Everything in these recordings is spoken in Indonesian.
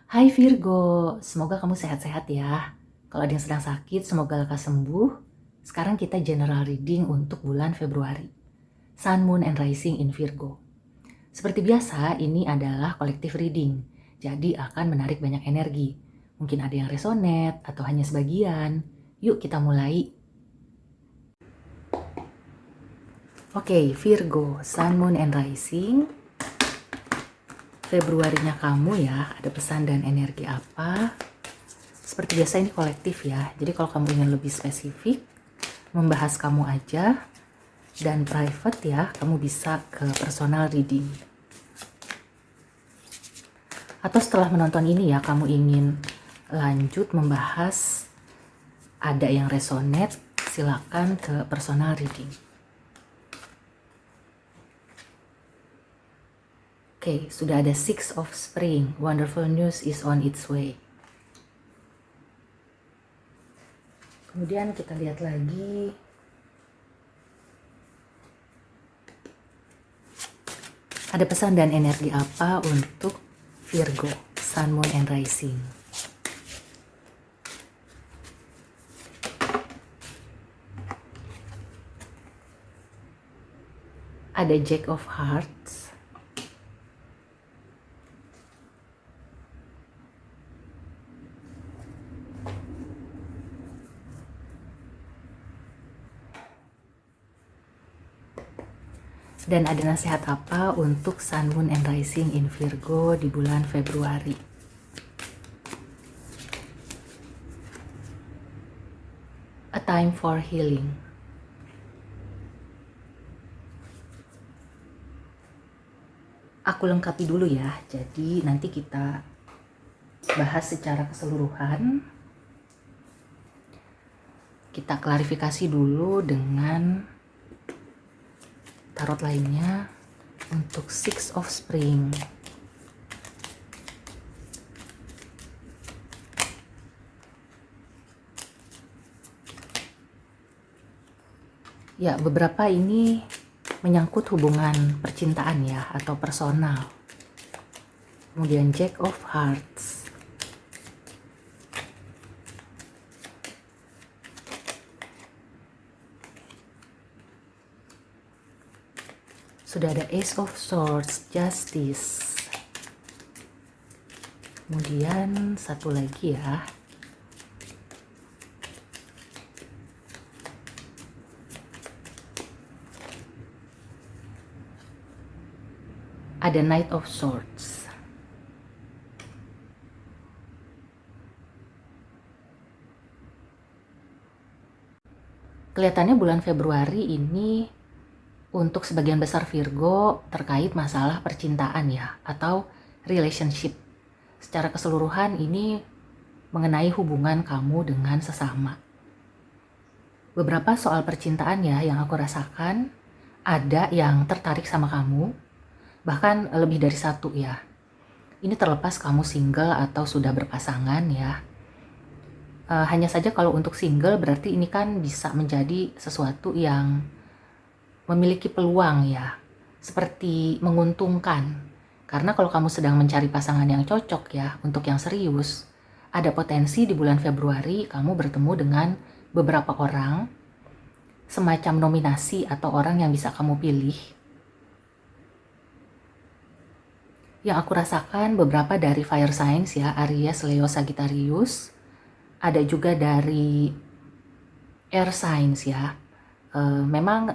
Hai Virgo, semoga kamu sehat-sehat ya. Kalau ada yang sedang sakit, semoga lekas sembuh. Sekarang kita general reading untuk bulan Februari. Sun, Moon, and Rising in Virgo. Seperti biasa, ini adalah collective reading, jadi akan menarik banyak energi. Mungkin ada yang resonate atau hanya sebagian. Yuk kita mulai. Oke, Virgo, Sun, Moon, and Rising. Februarinya kamu ya, ada pesan dan energi apa? Seperti biasa ini kolektif ya, jadi kalau kamu ingin lebih spesifik, membahas kamu aja, dan private ya, kamu bisa ke personal reading. Atau setelah menonton ini ya, kamu ingin lanjut membahas, ada yang resonate, silakan ke personal reading. Oke, sudah ada Six of Spring, wonderful news is on its way. Kemudian kita lihat lagi. Ada pesan dan energi apa untuk Virgo, Sun, Moon, and Rising? Ada Jack of Hearts. Dan ada nasihat apa untuk Sun, Moon, and Rising in Virgo di bulan Februari? A time for healing. Aku lengkapi dulu ya, jadi nanti kita bahas secara keseluruhan. Kita klarifikasi dulu dengan tarot lainnya untuk Six of Spring. Ya, beberapa ini menyangkut hubungan percintaan ya, atau personal. Kemudian Jack of Hearts. Sudah ada Ace of Swords, Justice. Kemudian satu lagi ya. Ada Knight of Swords. Kelihatannya bulan Februari ini untuk sebagian besar Virgo terkait masalah percintaan ya, atau relationship. Secara keseluruhan ini mengenai hubungan kamu dengan sesama. Beberapa soal percintaan ya yang aku rasakan, ada yang tertarik sama kamu, bahkan lebih dari satu ya. Ini terlepas kamu single atau sudah berpasangan ya. Hanya saja kalau untuk single berarti ini kan bisa menjadi sesuatu yang memiliki peluang ya, seperti menguntungkan. Karena kalau kamu sedang mencari pasangan yang cocok ya, untuk yang serius, ada potensi di bulan Februari kamu bertemu dengan beberapa orang, semacam nominasi atau orang yang bisa kamu pilih. Yang aku rasakan beberapa dari fire signs ya, Aries, Leo, Sagittarius. Ada juga dari air signs ya. Memang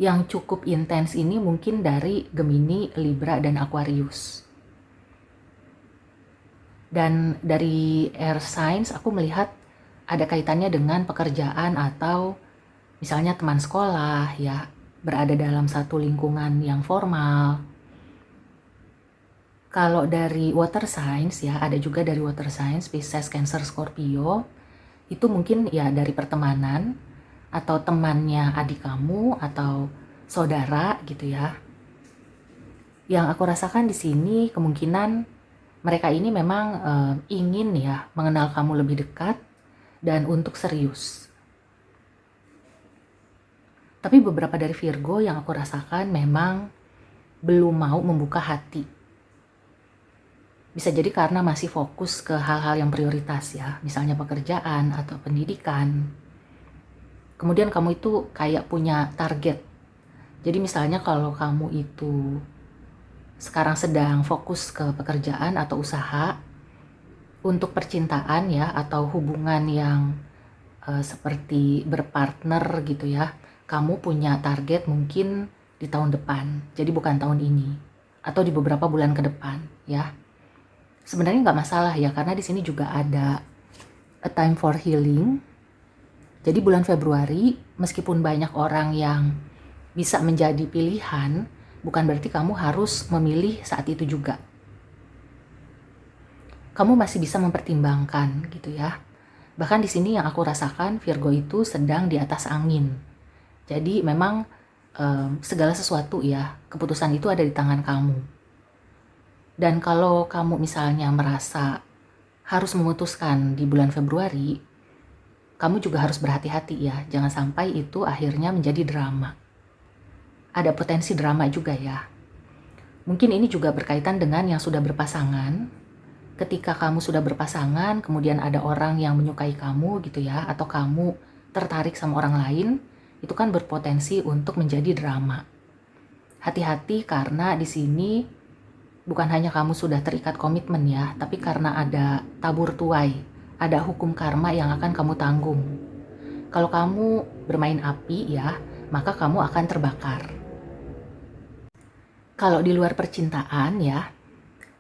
yang cukup intens ini mungkin dari Gemini, Libra, dan Aquarius. Dan dari air signs aku melihat ada kaitannya dengan pekerjaan atau misalnya teman sekolah ya, berada dalam satu lingkungan yang formal. Kalau dari water signs ya, ada juga dari water signs, Pisces, Cancer, Scorpio. Itu mungkin ya dari pertemanan atau temannya adik kamu atau saudara gitu ya. Yang aku rasakan di sini kemungkinan mereka ini memang ingin ya mengenal kamu lebih dekat dan untuk serius. Tapi beberapa dari Virgo yang aku rasakan memang belum mau membuka hati. Bisa jadi karena masih fokus ke hal-hal yang prioritas ya, misalnya pekerjaan atau pendidikan. Kemudian kamu itu kayak punya target. Jadi misalnya kalau kamu itu sekarang sedang fokus ke pekerjaan atau usaha, untuk percintaan ya atau hubungan yang seperti berpartner gitu ya, kamu punya target mungkin di tahun depan, jadi bukan tahun ini atau di beberapa bulan ke depan ya. Sebenarnya nggak masalah ya, karena di sini juga ada a time for healing. Jadi bulan Februari, meskipun banyak orang yang bisa menjadi pilihan, bukan berarti kamu harus memilih saat itu juga. Kamu masih bisa mempertimbangkan gitu ya. Bahkan di sini yang aku rasakan, Virgo itu sedang di atas angin. Jadi memang segala sesuatu ya, keputusan itu ada di tangan kamu. Dan kalau kamu misalnya merasa harus memutuskan di bulan Februari, kamu juga harus berhati-hati ya, jangan sampai itu akhirnya menjadi drama. Ada potensi drama juga ya. Mungkin ini juga berkaitan dengan yang sudah berpasangan. Ketika kamu sudah berpasangan, kemudian ada orang yang menyukai kamu gitu ya, atau kamu tertarik sama orang lain, itu kan berpotensi untuk menjadi drama. Hati-hati karena di sini bukan hanya kamu sudah terikat komitmen ya, tapi karena ada tabur tuai, ada hukum karma yang akan kamu tanggung. Kalau kamu bermain api ya, maka kamu akan terbakar. Kalau di luar percintaan ya,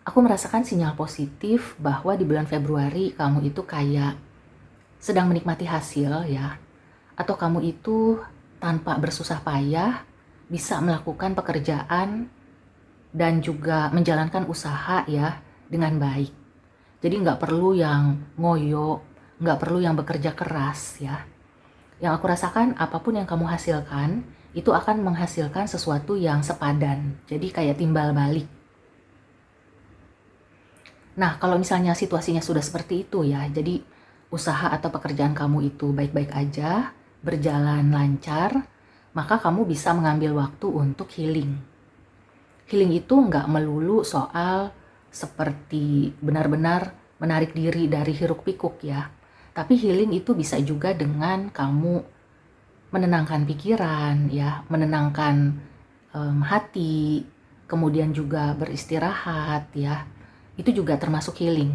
aku merasakan sinyal positif bahwa di bulan Februari kamu itu kayak sedang menikmati hasil ya. Atau kamu itu tanpa bersusah payah bisa melakukan pekerjaan dan juga menjalankan usaha ya dengan baik. Jadi nggak perlu yang ngoyo, nggak perlu yang bekerja keras ya. Yang aku rasakan apapun yang kamu hasilkan itu akan menghasilkan sesuatu yang sepadan. Jadi kayak timbal balik. Nah, kalau misalnya situasinya sudah seperti itu ya, jadi usaha atau pekerjaan kamu itu baik-baik aja, berjalan lancar, maka kamu bisa mengambil waktu untuk healing. Healing itu nggak melulu soal seperti benar-benar menarik diri dari hiruk pikuk ya. Tapi healing itu bisa juga dengan kamu menenangkan pikiran ya, menenangkan hati, kemudian juga beristirahat ya. Itu juga termasuk healing.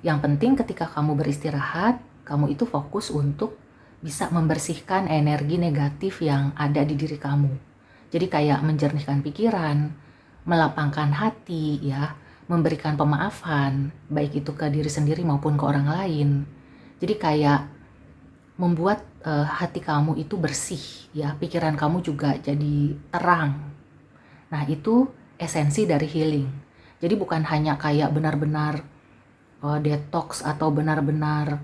Yang penting ketika kamu beristirahat, kamu itu fokus untuk bisa membersihkan energi negatif yang ada di diri kamu. Jadi kayak menjernihkan pikiran, melapangkan hati ya, memberikan pemaafan, baik itu ke diri sendiri maupun ke orang lain. Jadi kayak membuat hati kamu itu bersih ya, pikiran kamu juga jadi terang. Nah, itu esensi dari healing. Jadi bukan hanya kayak benar-benar detox atau benar-benar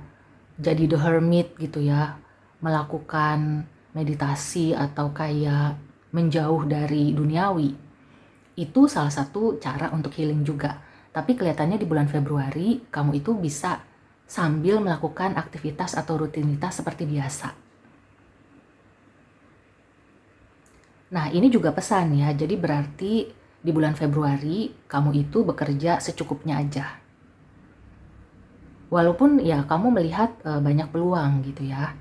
jadi the hermit gitu ya, melakukan meditasi atau kayak menjauh dari duniawi. Itu salah satu cara untuk healing juga. Tapi kelihatannya di bulan Februari kamu itu bisa sambil melakukan aktivitas atau rutinitas seperti biasa. Nah, ini juga pesan ya. Jadi berarti di bulan Februari kamu itu bekerja secukupnya aja. Walaupun ya kamu melihat banyak peluang gitu ya.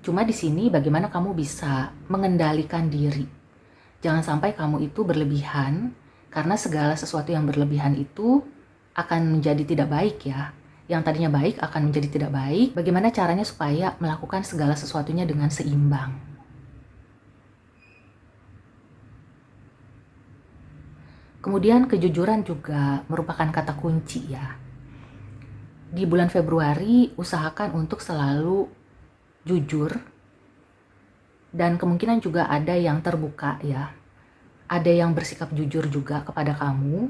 Cuma di sini bagaimana kamu bisa mengendalikan diri. Jangan sampai kamu itu berlebihan, karena segala sesuatu yang berlebihan itu akan menjadi tidak baik ya. Yang tadinya baik akan menjadi tidak baik. Bagaimana caranya supaya melakukan segala sesuatunya dengan seimbang. Kemudian kejujuran juga merupakan kata kunci ya. Di bulan Februari usahakan untuk selalu jujur, dan kemungkinan juga ada yang terbuka ya. Ada yang bersikap jujur juga kepada kamu.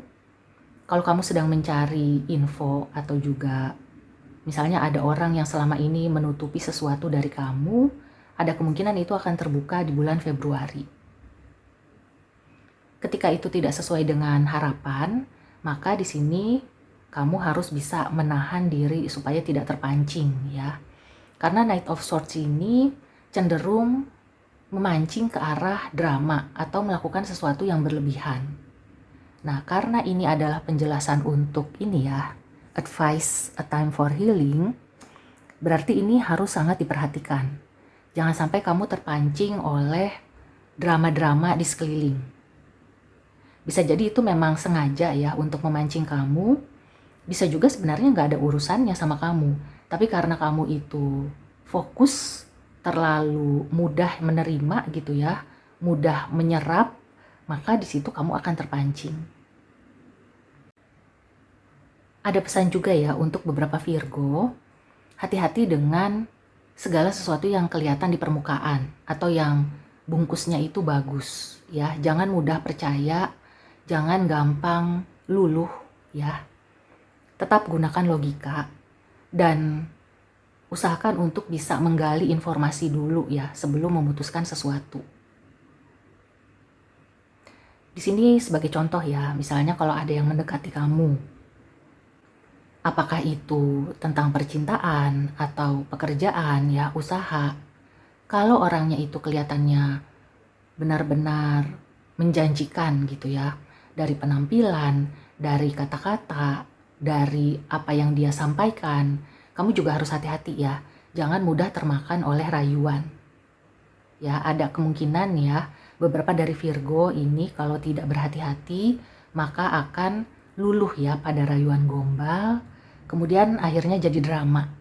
Kalau kamu sedang mencari info atau juga misalnya ada orang yang selama ini menutupi sesuatu dari kamu, ada kemungkinan itu akan terbuka di bulan Februari. Ketika itu tidak sesuai dengan harapan, maka di sini kamu harus bisa menahan diri supaya tidak terpancing ya. Karena Knight of Swords ini cenderung memancing ke arah drama atau melakukan sesuatu yang berlebihan. Nah, karena ini adalah penjelasan untuk ini ya, advice a time for healing, berarti ini harus sangat diperhatikan. Jangan sampai kamu terpancing oleh drama-drama di sekeliling. Bisa jadi itu memang sengaja ya untuk memancing kamu. Bisa juga sebenarnya nggak ada urusannya sama kamu. Tapi karena kamu itu fokus, terlalu mudah menerima gitu ya, mudah menyerap, maka di situ kamu akan terpancing. Ada pesan juga ya untuk beberapa Virgo, hati-hati dengan segala sesuatu yang kelihatan di permukaan atau yang bungkusnya itu bagus ya. Jangan mudah percaya, jangan gampang luluh ya. Tetap gunakan logika dan usahakan untuk bisa menggali informasi dulu ya sebelum memutuskan sesuatu. Di sini sebagai contoh ya, misalnya kalau ada yang mendekati kamu, apakah itu tentang percintaan atau pekerjaan ya, usaha. Kalau orangnya itu kelihatannya benar-benar menjanjikan gitu ya, dari penampilan, dari kata-kata, dari apa yang dia sampaikan, kamu juga harus hati-hati ya. Jangan mudah termakan oleh rayuan. Ya, ada kemungkinan ya, beberapa dari Virgo ini kalau tidak berhati-hati, maka akan luluh ya pada rayuan gombal, kemudian akhirnya jadi drama.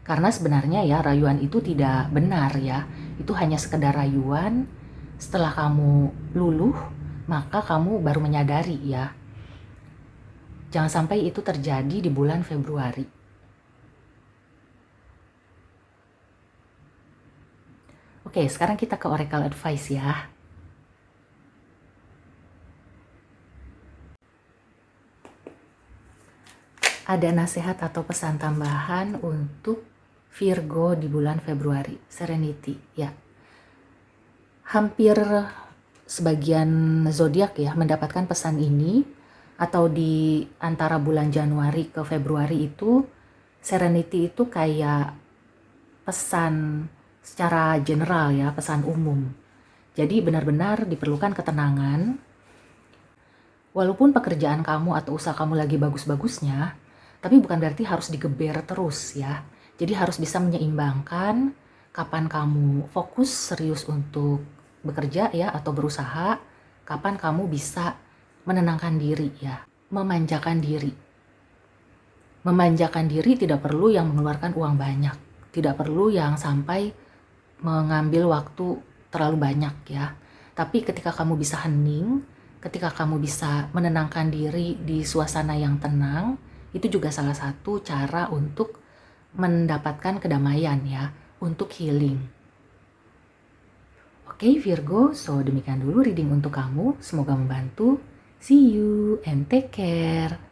Karena sebenarnya ya rayuan itu tidak benar ya, itu hanya sekedar rayuan. Setelah kamu luluh, maka kamu baru menyadari ya. Jangan sampai itu terjadi di bulan Februari. Oke, sekarang kita ke Oracle Advice ya. Ada nasihat atau pesan tambahan untuk Virgo di bulan Februari, Serenity ya. Hampir sebagian zodiak ya mendapatkan pesan ini, atau di antara bulan Januari ke Februari itu Serenity itu kayak pesan secara general ya, pesan umum. Jadi benar-benar diperlukan ketenangan. Walaupun pekerjaan kamu atau usaha kamu lagi bagus-bagusnya, tapi bukan berarti harus digeber terus ya. Jadi harus bisa menyeimbangkan kapan kamu fokus serius untuk bekerja ya atau berusaha, kapan kamu bisa menenangkan diri ya, memanjakan diri. Memanjakan diri tidak perlu yang mengeluarkan uang banyak, tidak perlu yang sampai mengambil waktu terlalu banyak ya. Tapi ketika kamu bisa hening, ketika kamu bisa menenangkan diri di suasana yang tenang, itu juga salah satu cara untuk mendapatkan kedamaian ya, untuk healing. Oke Virgo, so demikian dulu reading untuk kamu. Semoga membantu. See you and take care.